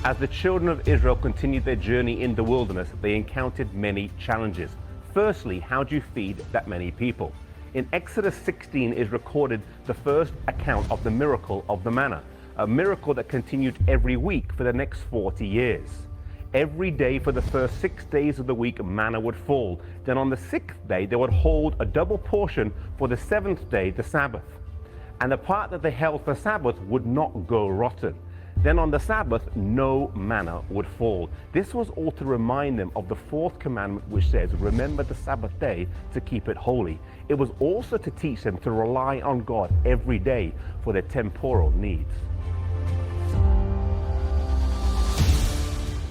As the children of Israel continued their journey in the wilderness, they encountered many challenges. Firstly, how do you feed that many people? In Exodus 16 is recorded the first account of the miracle of the manna, a miracle that continued every week for the next 40 years. Every day for the first 6 days of the week, manna would fall. Then on the 6th day, they would hold a double portion for the 7th day, the Sabbath. And the part that they held for Sabbath would not go rotten. Then on the Sabbath, no manna would fall. This was all to remind them of the 4th commandment, which says, remember the Sabbath day to keep it holy. It was also to teach them to rely on God every day for their temporal needs.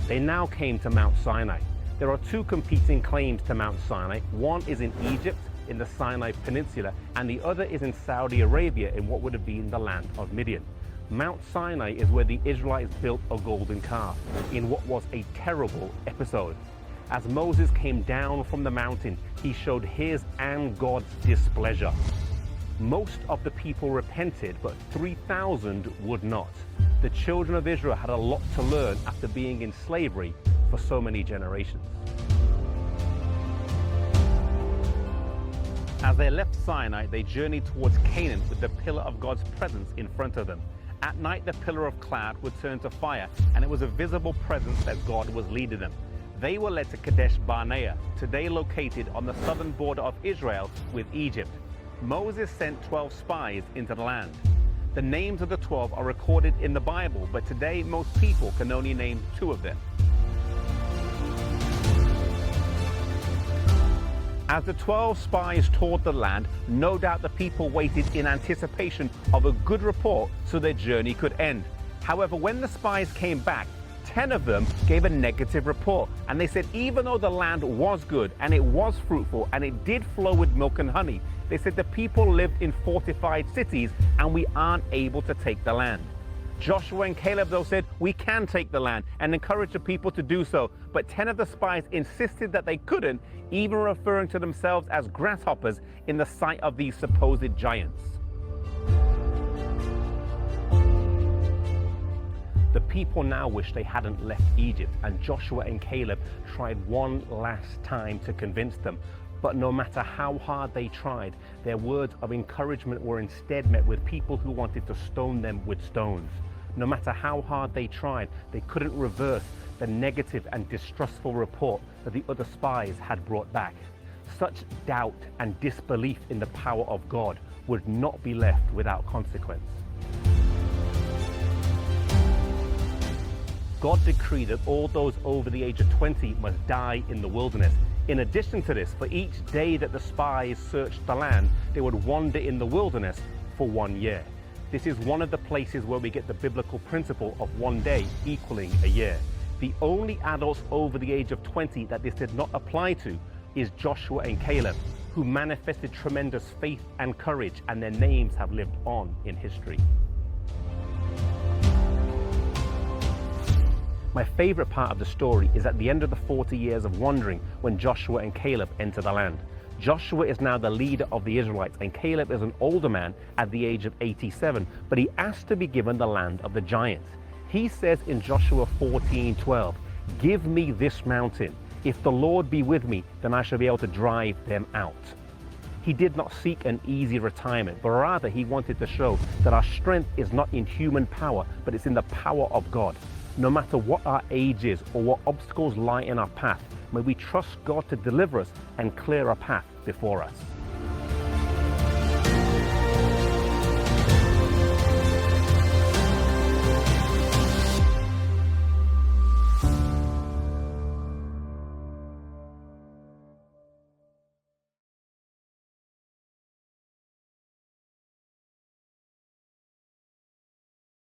They now came to Mount Sinai. There are 2 competing claims to Mount Sinai. One is in Egypt, in the Sinai Peninsula, and the other is in Saudi Arabia, in what would have been the land of Midian. Mount Sinai is where the Israelites built a golden calf, in what was a terrible episode. As Moses came down from the mountain, he showed his and God's displeasure. Most of the people repented, but 3,000 would not. The children of Israel had a lot to learn after being in slavery for so many generations. As they left Sinai, they journeyed towards Canaan with the pillar of God's presence in front of them. At night, the pillar of cloud would turn to fire, and it was a visible presence that God was leading them. They were led to Kadesh Barnea, today located on the southern border of Israel with Egypt. Moses sent 12 spies into the land. The names of the 12 are recorded in the Bible, but today most people can only name 2 of them. As the 12 spies toured the land, no doubt the people waited in anticipation of a good report so their journey could end. However, when the spies came back, 10 of them gave a negative report, and they said even though the land was good and it was fruitful and it did flow with milk and honey, they said the people lived in fortified cities and we aren't able to take the land. Joshua and Caleb, though, said we can take the land and encouraged the people to do so, but 10 of the spies insisted that they couldn't, even referring to themselves as grasshoppers in the sight of these supposed giants. The people now wish they hadn't left Egypt, and Joshua and Caleb tried one last time to convince them. But no matter how hard they tried, their words of encouragement were instead met with people who wanted to stone them with stones. No matter how hard they tried, they couldn't reverse the negative and distrustful report that the other spies had brought back. Such doubt and disbelief in the power of God would not be left without consequence. God decreed that all those over the age of 20 must die in the wilderness. In addition to this, for each day that the spies searched the land, they would wander in the wilderness for 1 year. This is one of the places where we get the biblical principle of 1 day equaling a year. The only adults over the age of 20 that this did not apply to is Joshua and Caleb, who manifested tremendous faith and courage, and their names have lived on in history. My favorite part of the story is at the end of the 40 years of wandering when Joshua and Caleb enter the land. Joshua is now the leader of the Israelites, and Caleb is an older man at the age of 87, but he asked to be given the land of the giants. He says in Joshua 14:12, "Give me this mountain. If the Lord be with me, then I shall be able to drive them out." He did not seek an easy retirement, but rather he wanted to show that our strength is not in human power, but it's in the power of God. No matter what our age is or what obstacles lie in our path, may we trust God to deliver us and clear a path before us.